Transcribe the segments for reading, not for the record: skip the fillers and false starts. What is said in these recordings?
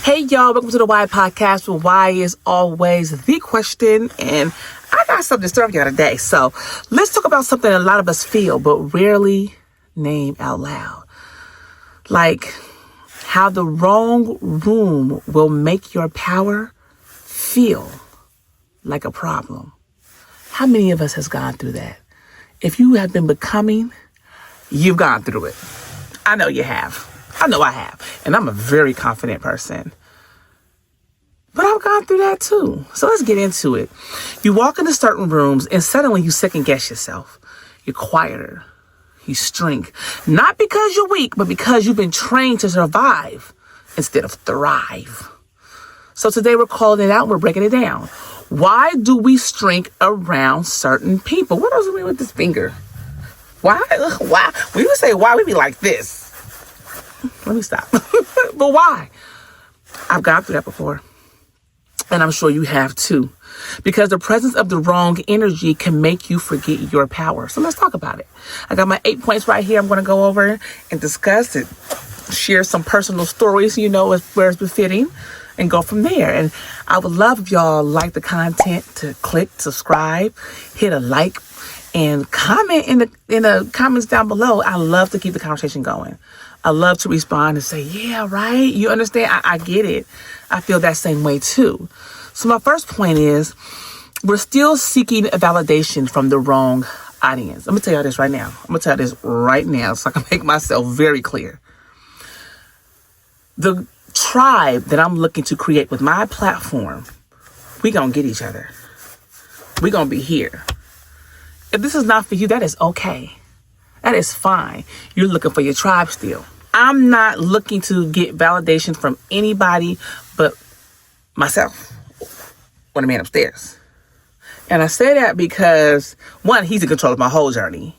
Hey y'all, welcome to the Why Podcast, where why is always the question. And I got something to start y'all today. So let's talk about something a lot of us feel, but rarely name out loud. Like how the wrong room will make your power feel like a problem. How many of us has gone through that? If you have been becoming, you've gone through it. I know you have. I know I have. And I'm a very confident person. But I've gone through that too. So let's get into it. You walk into certain rooms and suddenly you second guess yourself. You're quieter. You shrink. Not because you're weak, but because you've been trained to survive instead of thrive. So today we're calling it out and we're breaking it down. Why do we shrink around certain people? What else do we do with this finger? Why? We would say why, we'd be like this. Let me stop. But why? I've gone through that before. And I'm sure you have too. Because the presence of the wrong energy can make you forget your power. So let's talk about it. I got my 8 points right here. I'm going to go over and discuss it. Share some personal stories, where it's befitting. And go from there. And I would love if y'all like the content to click, subscribe, hit a like, and comment in the comments down below. I love to keep the conversation going. I love to respond and say, yeah, right. You understand? I get it. I feel that same way too. So my first point is we're still seeking validation from the wrong audience. I'm going to tell you this right now. So I can make myself very clear. The tribe that I'm looking to create with my platform, we going to get each other. We going to be here. If this is not for you, that is okay. That is fine. You're looking for your tribe still. I'm not looking to get validation from anybody but myself or the man upstairs. And I say that because, one, he's in control of my whole journey.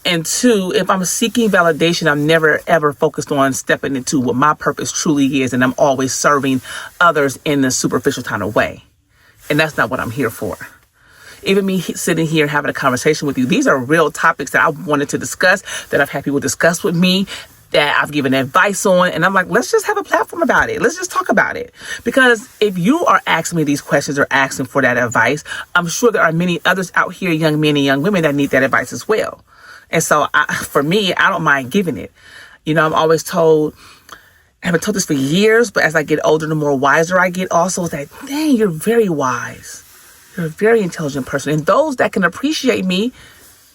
And two, if I'm seeking validation, I'm never, ever focused on stepping into what my purpose truly is. And I'm always serving others in a superficial kind of way. And that's not what I'm here for. Even me sitting here having a conversation with you, these are real topics that I wanted to discuss, that I've had people discuss with me, that I've given advice on. And I'm like, let's just have a platform about it. Let's just talk about it. Because if you are asking me these questions or asking for that advice, I'm sure there are many others out here, young men and young women, that need that advice as well. And so for me, I don't mind giving it. I'm always told, I haven't told this for years, but as I get older, the more wiser I get also, is that, dang, you're very wise. You're a very intelligent person. And those that can appreciate me,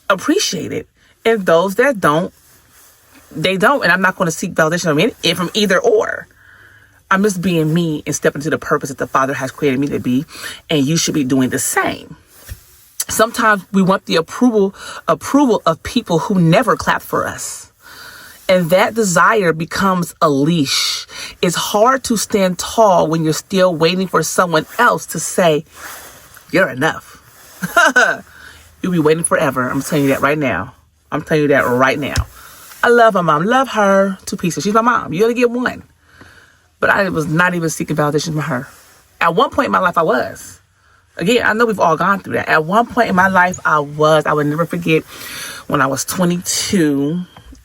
appreciate it. And those that don't, they don't. And I'm not going to seek validation from either or. I'm just being me and stepping into the purpose that the Father has created me to be. And you should be doing the same. Sometimes we want the approval of people who never clap for us. And that desire becomes a leash. It's hard to stand tall when you're still waiting for someone else to say, you're enough. You'll be waiting forever. I'm telling you that right now. I love my mom. Love her to pieces. She's my mom. You only get one. But I was not even seeking validation from her. At one point in my life, I was. Again, I know we've all gone through that. At one point in my life, I was. I would never forget when I was 22.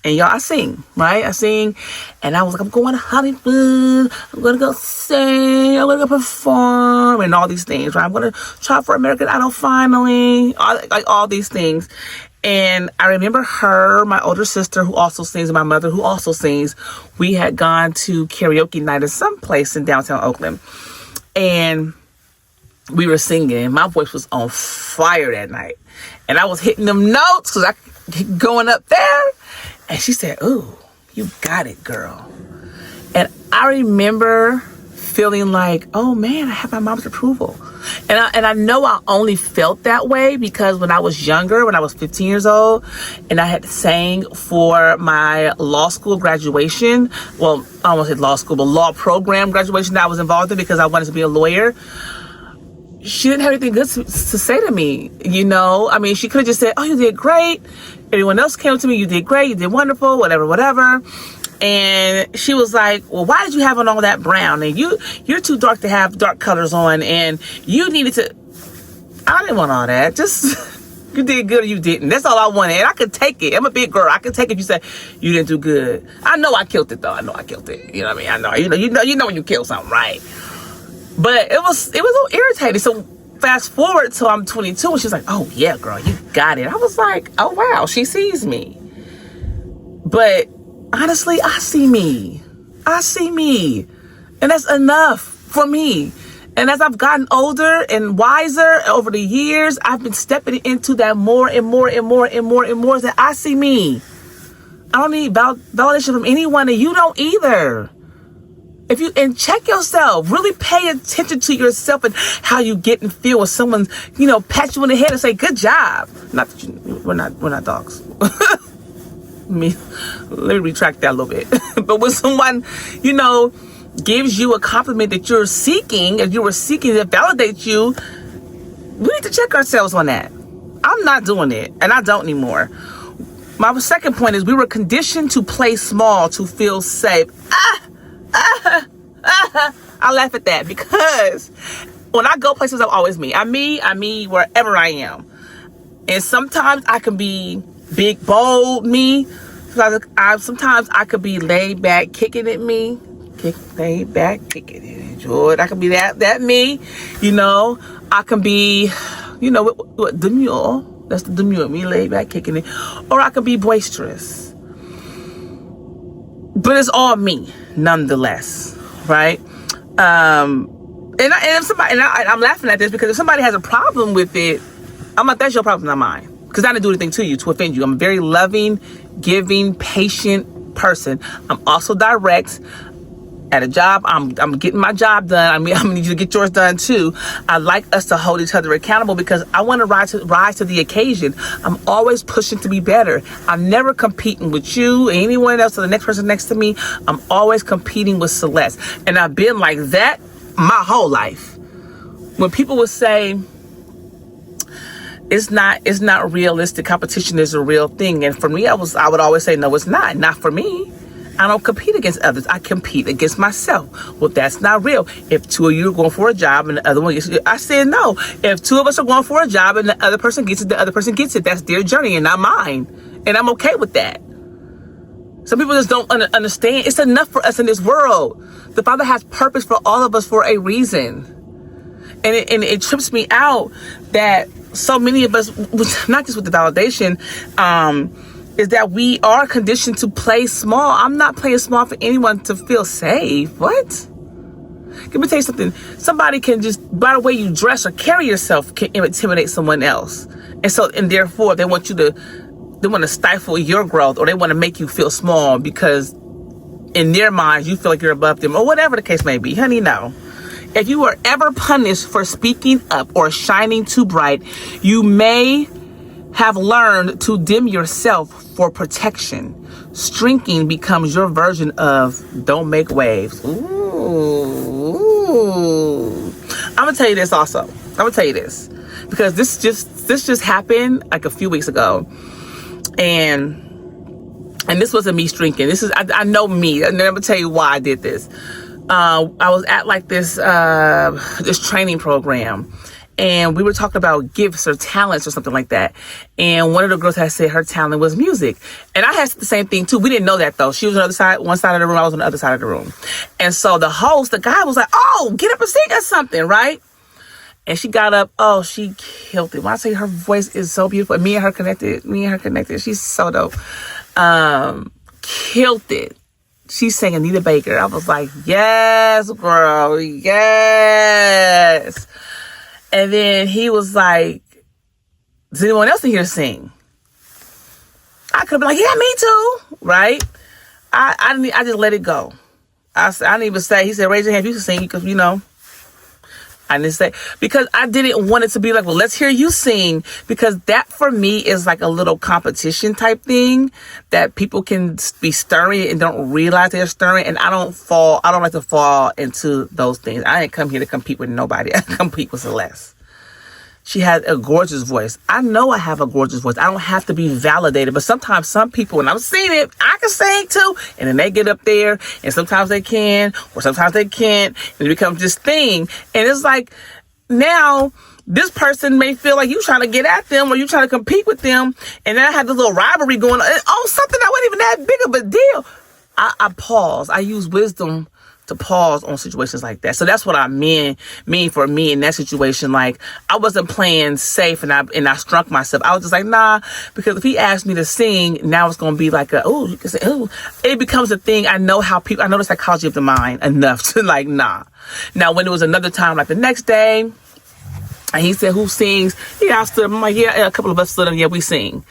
And y'all, I sing, right? I sing. And I was like, I'm going to Hollywood. I'm going to go sing. I'm going to go perform. And all these things, right? I'm going to try for American Idol finally. All these things. And I remember her, my older sister who also sings, and my mother who also sings. We had gone to karaoke night at some place in downtown Oakland. And we were singing. My voice was on fire that night. And I was hitting them notes because I going up there. And she said, ooh, you got it, girl. And I remember feeling like, oh man, I have my mom's approval. And I know I only felt that way because when I was younger, when I was 15 years old, and I had sang for my law school graduation, well, I almost said law school, but law program graduation that I was involved in because I wanted to be a lawyer. She didn't have anything good to say to me, she could have just said, oh, you did great. Everyone else came to me, you did great, you did wonderful, whatever. And she was like, well, why did you have on all that brown? And you're too dark to have dark colors on, and you needed to... I didn't want all that. Just You did good or you didn't. That's all I wanted. And I could take it. I'm a big girl. I could take it if you say you didn't do good. I know I killed it though. I know I killed it. You know what I mean? I know. You know when you kill something, right? But it was a little irritating. So fast forward till I'm 22 and she's like, oh yeah, girl, you got it. I was like, oh wow, she sees me. But honestly, I see me. And that's enough for me. And as I've gotten older and wiser over the years, I've been stepping into that more and more that I see me. I don't need validation from anyone, and you don't either. And check yourself, really pay attention to yourself and how you get and feel when someone, pat you on the head and say, good job. Not that we're not dogs. Let me retract that a little bit. But when someone, gives you a compliment that you're seeking, and you were seeking to validate you, we need to check ourselves on that. I'm not doing it, and I don't anymore. My second point is we were conditioned to play small to feel safe. I laugh at that because when I go places, I'm always me. I'm me wherever I am. And sometimes I can be big, bold me. Sometimes I could be laid back, kicking at me. Laid back, kicking it, enjoy it. I can be that me, I can be, what demure. That's the demure, me laid back, kicking it. Or I can be boisterous. But it's all me, nonetheless, right? I'm laughing at this because if somebody has a problem with it, I'm like, that's your problem, not mine. Because I didn't do anything to you to offend you. I'm a very loving, giving, patient person. I'm also direct. At a job, I'm getting my job done. I'm gonna need you to get yours done too. I like us to hold each other accountable because I want to rise to the occasion. I'm always pushing to be better. I'm never competing with you or anyone else or the next person next to me. I'm always competing with Celeste. And I've been like that my whole life. When people would say, it's not realistic, competition is a real thing. And for me, I would always say, no, it's not for me. I don't compete against others. I compete against myself. Well, that's not real. If two of you are going for a job and the other one gets it, I said no. If two of us are going for a job and the other person gets it, the other person gets it. That's their journey and not mine. And I'm okay with that. Some people just don't understand. It's enough for us in this world. The Father has purpose for all of us for a reason. And it trips me out that so many of us, not just with the validation, is that we are conditioned to play small. I'm not playing small for anyone to feel safe. What? Let me tell you something. Somebody can just, by the way you dress or carry yourself, can intimidate someone else. And therefore, they want to stifle your growth, or they want to make you feel small because in their minds, you feel like you're above them, or whatever the case may be. Honey, no. If you were ever punished for speaking up or shining too bright, you may have learned to dim yourself for protection. Shrinking becomes your version of don't make waves. Ooh. I'm gonna tell you this also. Because this just happened like a few weeks ago, and this wasn't me shrinking. This is I know me, and I'm gonna tell you why I did this. I was at like this training program. And we were talking about gifts or talents or something like that. And one of the girls had said her talent was music. And I had said the same thing too. We didn't know that though. She was on one side of the room. I was on the other side of the room. And so the guy was like, oh, get up and sing us something, right? And she got up. Oh, she killed it. When I say her voice is so beautiful. Me and her connected. She's so dope. Killed it. She sang Anita Baker. I was like, yes, girl. Yes. And then he was like, does anyone else in here sing? I could have been like, yeah, me too. Right? I just let it go. I didn't even say, he said, raise your hand if you can sing, because, I didn't say, because I didn't want it to be like, well, let's hear you sing, because that for me is like a little competition type thing that people can be stirring and don't realize they're stirring. And I don't like to fall into those things. I didn't come here to compete with nobody. I compete with Celeste. She has a gorgeous voice. I know I have a gorgeous voice. I don't have to be validated. But sometimes some people, and I've seen it, I can sing too. And then they get up there, and sometimes they can, or sometimes they can't. And it becomes this thing. And it's like, now this person may feel like you trying to get at them or you trying to compete with them. And then I had this little rivalry going on something that wasn't even that big of a deal. I pause. I use wisdom to pause on situations like that. So that's what I mean for me in that situation. Like, I wasn't playing safe and I struck myself. I was just like, nah, because if he asked me to sing, now it's going to be like you can say, it becomes a thing. I know the psychology of the mind enough to like, nah. Now, when it was another time, like the next day, and he said, who sings? Yeah, I stood. I'm like, yeah, a couple of us stood up. Yeah, we sing.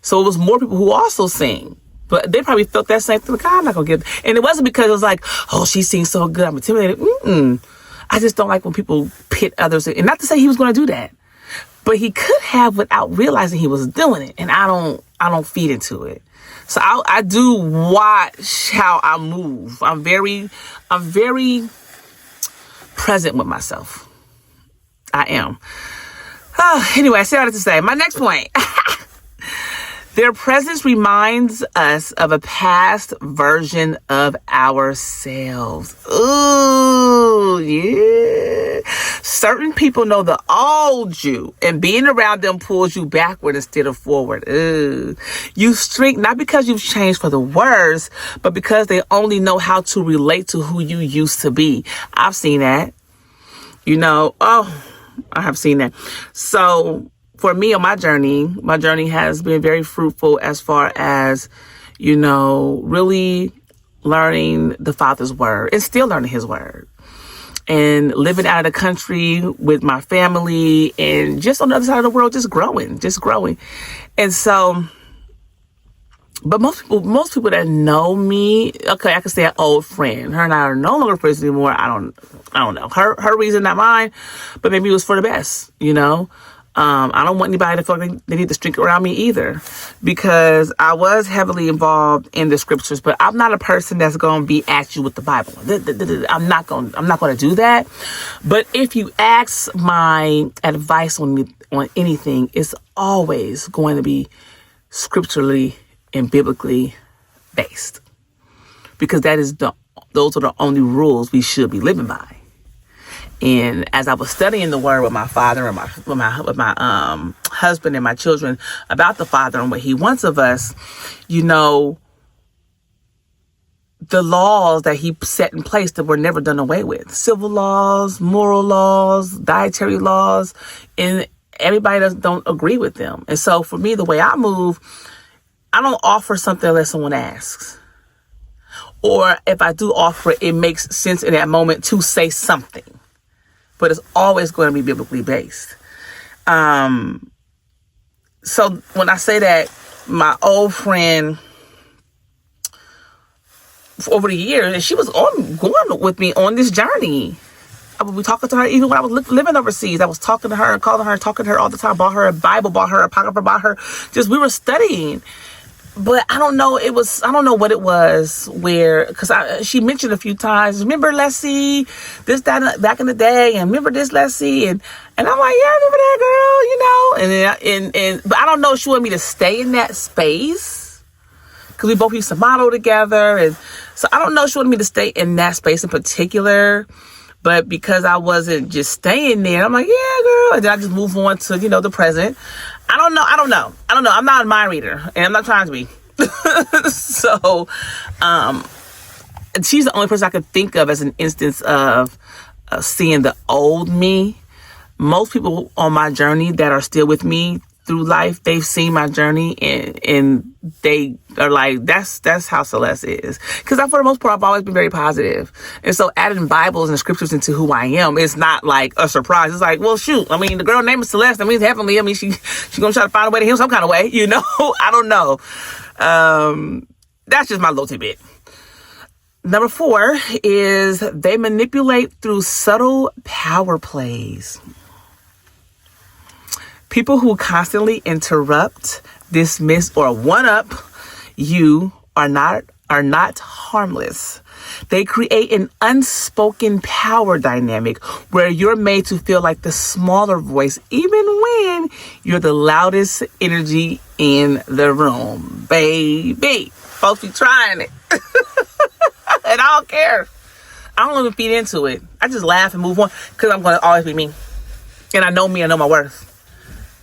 So it was more people who also sing. But they probably felt that same thing. Like, I'm not going to get it. And it wasn't because it was like, oh, she sings so good, I'm intimidated. I just don't like when people pit others. And not to say he was going to do that. But he could have without realizing he was doing it. And I don't feed into it. So I do watch how I move. I'm very present with myself. I am. Anyway, I say all that to say. My next point. Their presence reminds us of a past version of ourselves. Ooh, yeah. Certain people know the old you, and being around them pulls you backward instead of forward. Ooh. You shrink not because you've changed for the worse, but because they only know how to relate to who you used to be. I've seen that. I have seen that. So, for me on my journey has been very fruitful as far as, really learning the Father's word and still learning his word and living out of the country with my family and just on the other side of the world, just growing. And so, but most people that know me, okay, I can say an old friend. Her and I are no longer friends anymore. I don't know. Her reason, not mine, but maybe it was for the best, I don't want anybody to feel like they need to string around me either, because I was heavily involved in the scriptures, but I'm not a person that's going to be at you with the Bible. I'm not going to do that. But if you ask my advice on anything, it's always going to be scripturally and biblically based, because those are the only rules we should be living by. And as I was studying the word with my father and with my husband and my children about the Father and what he wants of us, the laws that he set in place that were never done away with, civil laws, moral laws, dietary laws, and everybody don't agree with them. And so for me, the way I move, I don't offer something unless someone asks. Or if I do offer it, it makes sense in that moment to say something. But it's always going to be biblically based. So when I say that, my old friend over the years, and she was going with me on this journey. I would be talking to her even when I was living overseas. I was talking to her and calling her, talking to her all the time. Bought her a Bible, bought her a apocrypha, bought her. We were studying. But I don't know what it was because she mentioned a few times, remember, let's see, this, that, back in the day, and remember this, let's see. And I'm like, yeah, I remember that girl, but I don't know if she wanted me to stay in that space, because we both used to model together. And so I don't know if she wanted me to stay in that space in particular. But because I wasn't just staying there, I'm like, yeah, girl. And then I just move on to, the present. I don't know. I'm not a mind reader, and I'm not trying to be. So, she's the only person I could think of as an instance of seeing the old me. Most people on my journey that are still with me through life, they've seen my journey, and they are like, that's how Celeste is. Because for the most part, I've always been very positive. And so adding Bibles and scriptures into who I am, it's not like a surprise. It's like, well, shoot. I mean, the girl name is Celeste. That means heavenly. I mean, she gonna try to find a way to heal some kind of way, I don't know. That's just my little tidbit. Number 4 is they manipulate through subtle power plays. People who constantly interrupt, dismiss, or one-up you are not harmless. They create an unspoken power dynamic where you're made to feel like the smaller voice, even when you're the loudest energy in the room. Baby, folks be trying it. And I don't care. I don't even feed into it. I just laugh and move on, because I'm going to always be me. And I know me, I know my worth.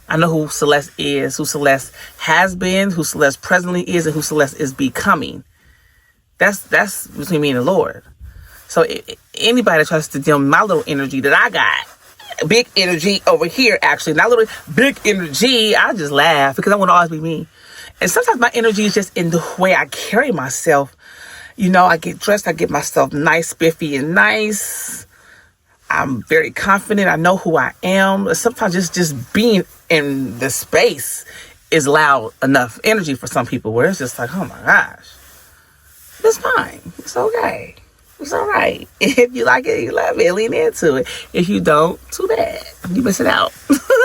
I know who Celeste is, who Celeste has been, who Celeste presently is, and who Celeste is becoming. That's between me and the Lord. So anybody that tries to dim my little energy that I got, big energy over here, actually, not little big energy, I just laugh because I want to always be me. And sometimes my energy is just in the way I carry myself. You know, I get dressed, I get myself nice, spiffy, and nice. I'm very confident. I know who I am. Sometimes just being in the space is loud enough energy for some people where it's just like, oh my gosh, it's fine. It's okay. It's all right. If you like it, you love it, lean into it. If you don't, too bad. You missing out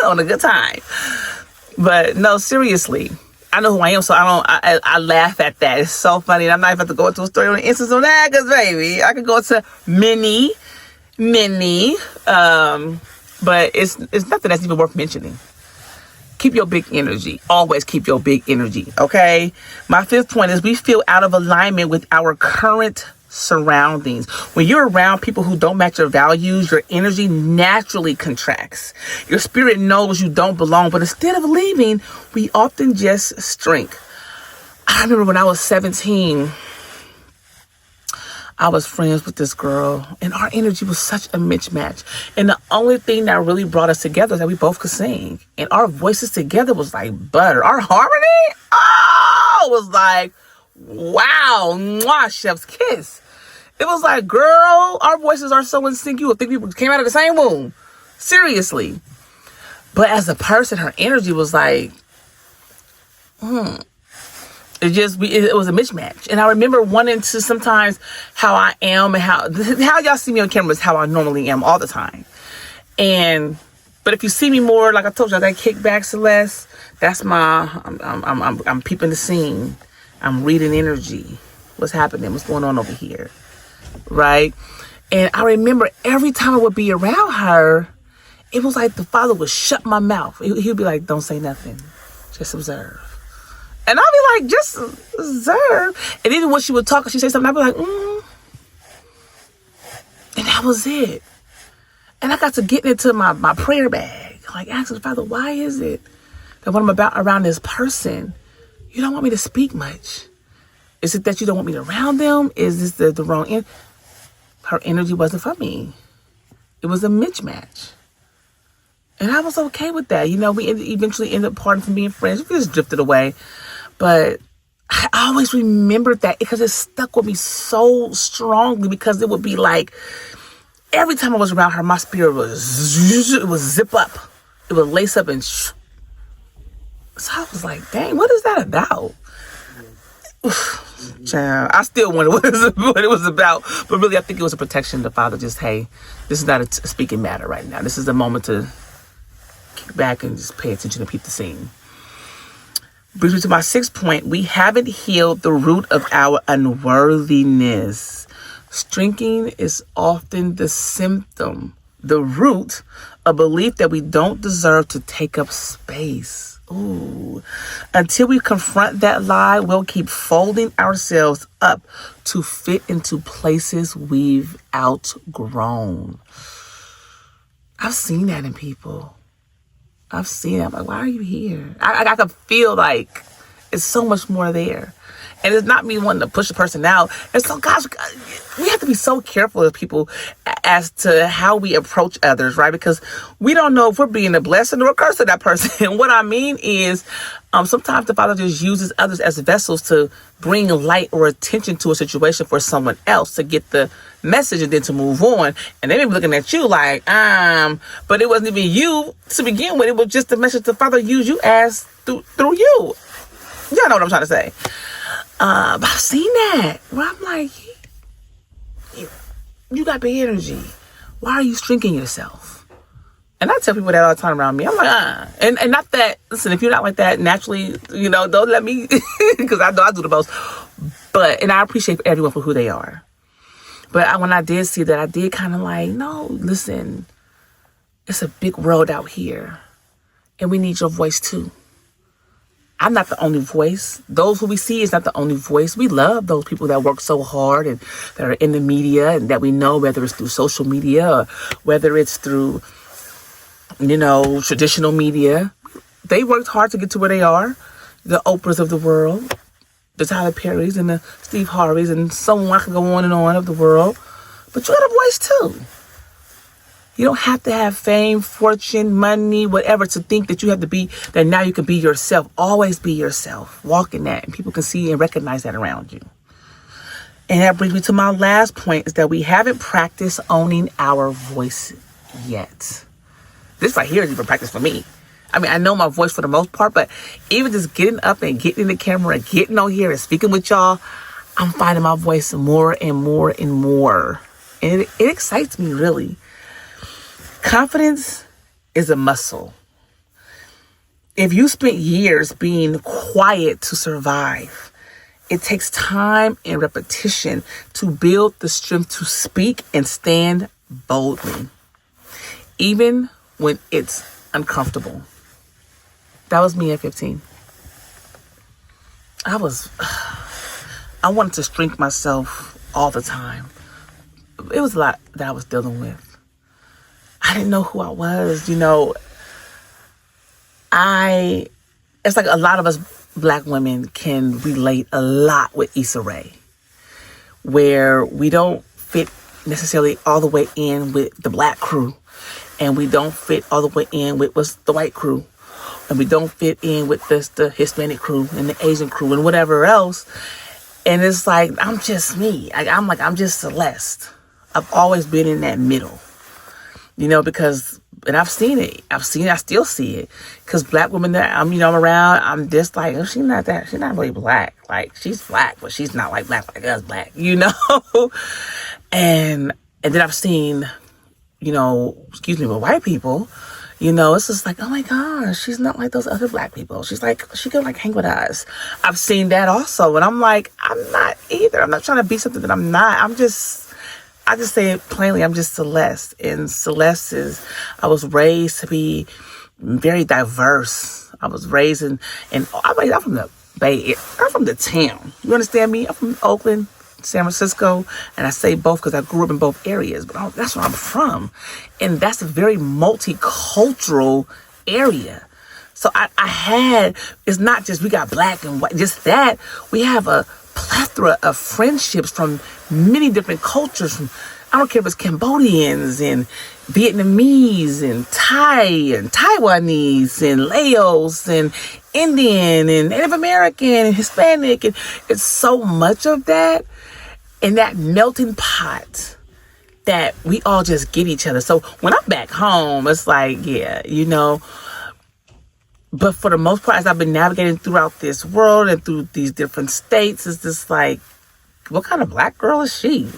on a good time. But no, seriously, I know who I am, so I laugh at that. It's so funny. And I'm not even about to go into a story on an instance on that, because baby, I could go into many. But it's nothing that's even worth mentioning. Keep your big energy. Always keep your big energy, okay? My fifth point is we feel out of alignment with our current surroundings. When you're around people who don't match your values, your energy naturally contracts. Your spirit knows you don't belong, but instead of leaving, we often just shrink. I remember when I was 17, I was friends with this girl, and our energy was such a mismatch. And the only thing that really brought us together is that we both could sing. And our voices together was like butter. Our harmony, was like, wow, mwah, chef's kiss. It was like, girl, our voices are so in sync. You would think we came out of the same womb. Seriously. But as a person, her energy was like, it was a mismatch. And I remember wanting to sometimes how I am and how y'all see me on camera is how I normally am all the time. But if you see me more, like I told you, that kickback Celeste, that's I'm peeping the scene. I'm reading energy. What's happening? What's going on over here? Right? And I remember every time I would be around her, it was like the Father would shut my mouth. He'd be like, don't say nothing. Just observe. And I'd be like, just observe. And even when she would talk, she'd say something, I'd be like, And that was it. And I got to get into my prayer bag. Like, asking the Father, why is it that when I'm around this person, you don't want me to speak much? Is it that you don't want me around them? Is this the wrong end? Her energy wasn't for me. It was a mismatch. And I was okay with that. You know, we eventually ended up parting from being friends. We just drifted away. But I always remembered that because it stuck with me so strongly, because it would be like every time I was around her, my spirit was zip up. It would lace up and So I was like, dang, what is that about? Child, I still wonder what it was about. But really, I think it was a protection. The Father just, hey, this is not a speaking matter right now. This is a moment to kick back and just pay attention and peep the scene. Brings me to my sixth point. We haven't healed the root of our unworthiness. Shrinking is often the symptom, the root, a belief that we don't deserve to take up space. Ooh. Until we confront that lie, we'll keep folding ourselves up to fit into places we've outgrown. I've seen that in people. I've seen it. I'm like, why are you here? I can feel like it's so much more there. And it's not me wanting to push a person out. And so, gosh, we have to be so careful as people as to how we approach others, right? Because we don't know if we're being a blessing or a curse to that person. And what I mean is, sometimes the Father just uses others as vessels to bring light or attention to a situation for someone else to get the message and then to move on. And they may be looking at you like, but it wasn't even you to begin with. It was just the message the Father used you as through you. Y'all know what I'm trying to say. But I've seen that where I'm like, you got big energy. Why are you shrinking yourself? And I tell people that all the time around me. I'm like, And not that, listen, if you're not like that naturally, don't let me, because I know I do the most. And I appreciate everyone for who they are. But when I did see that, I did kind of like, no, listen, it's a big world out here. And we need your voice too. I'm not the only voice. Those who we see is not the only voice. We love those people that work so hard and that are in the media and that we know, whether it's through social media or whether it's through traditional media. They worked hard to get to where they are. The Oprahs of the world, the Tyler Perrys and the Steve Harveys, and so on. I can go on and on of the world. But you got a voice too. You don't have to have fame, fortune, money, whatever to think that you have to be, that now you can be yourself. Always be yourself. Walk in that, and people can see and recognize that around you. And that brings me to my last point, is that we haven't practiced owning our voice yet. This right here is even practice for me. I mean, I know my voice for the most part, but even just getting up and getting in the camera and getting on here and speaking with y'all, I'm finding my voice more and more and more. And it excites me, really. Confidence is a muscle. If you spent years being quiet to survive, it takes time and repetition to build the strength to speak and stand boldly, even when it's uncomfortable. That was me at 15. I wanted to shrink myself all the time. It was a lot that I was dealing with. I didn't know who I was, It's like a lot of us Black women can relate a lot with Issa Rae, where we don't fit necessarily all the way in with the Black crew, and we don't fit all the way in with what's the white crew, and we don't fit in with the Hispanic crew and the Asian crew and whatever else. And it's like, I'm just me. I'm just Celeste. I've always been in that middle. Because, and I've seen it. I still see it. Because Black women that I'm around, I'm just like, oh, she's not really Black. Like, she's Black, but she's not like Black us Black, And then I've seen, with white people, it's just like, oh my gosh, she's not like those other Black people. She's like, she can hang with us. I've seen that also. And I'm like, I'm not either. I'm not trying to be something that I'm not. I just say it plainly, I'm just Celeste. And Celeste I was raised to be very diverse. I was raised I'm from the Bay Area. I'm from the town. You understand me? I'm from Oakland, San Francisco. And I say both because I grew up in both areas. But that's where I'm from. And that's a very multicultural area. So it's not just we got Black and white, just that. We have a plethora of friendships from many different cultures. I don't care if it's Cambodians and Vietnamese and Thai and Taiwanese and Laos and Indian and Native American and Hispanic. And it's so much of that in that melting pot that we all just get each other. So when I'm back home, it's like, yeah, But for the most part, as I've been navigating throughout this world and through these different states, it's just like, what kind of Black girl is she?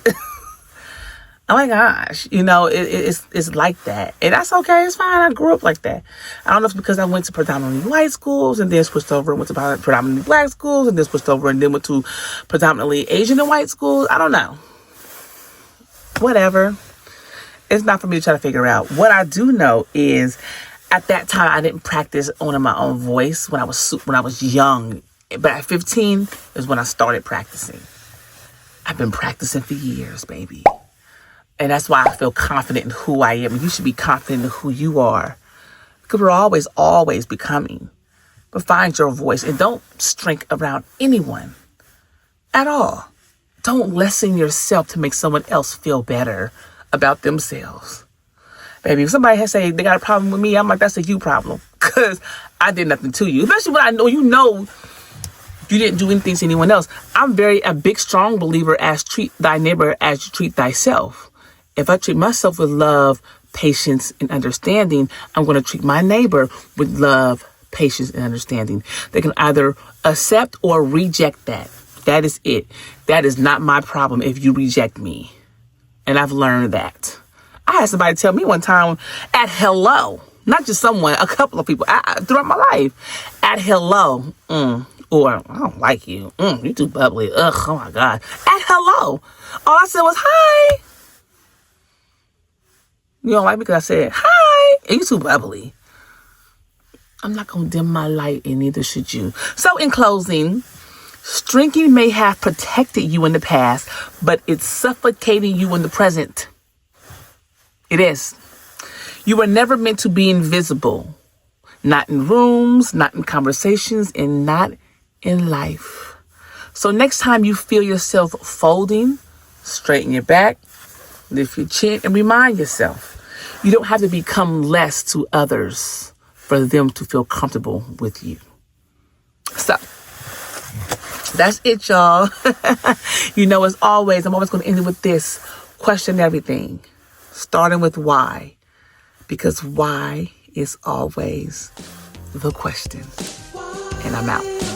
Oh my gosh, it's like that. And that's okay, it's fine. I grew up like that. I don't know if it's because I went to predominantly white schools and then switched over and went to predominantly Black schools and then switched over and then went to predominantly Asian and white schools. I don't know. Whatever. It's not for me to try to figure out. What I do know is, at that time, I didn't practice owning my own voice when I was young. But at 15 is when I started practicing. I've been practicing for years, baby. And that's why I feel confident in who I am. You should be confident in who you are. Because we're always becoming. But find your voice and don't shrink around anyone at all. Don't lessen yourself to make someone else feel better about themselves. Baby, if somebody has said they got a problem with me, I'm like, that's a you problem. Because I did nothing to you. Especially when I know you didn't do anything to anyone else. I'm a big, strong believer as treat thy neighbor as you treat thyself. If I treat myself with love, patience, and understanding, I'm going to treat my neighbor with love, patience, and understanding. They can either accept or reject that. That is it. That is not my problem if you reject me. And I've learned that. I had somebody tell me one time at hello, not just someone, a couple of people throughout my life, at hello, or I don't like you, you too bubbly, ugh, oh my God, at hello. All I said was hi. You don't like me because I said hi, and you too bubbly. I'm not going to dim my light, and neither should you. So in closing, shrinking may have protected you in the past, but it's suffocating you in the present. It is. You were never meant to be invisible. Not in rooms, not in conversations, and not in life. So next time you feel yourself folding, straighten your back, lift your chin, and remind yourself, you don't have to become less to others for them to feel comfortable with you. So that's it, y'all. As always, I'm always going to end it with this. Question everything, starting with why. Because why is always the question. And I'm out.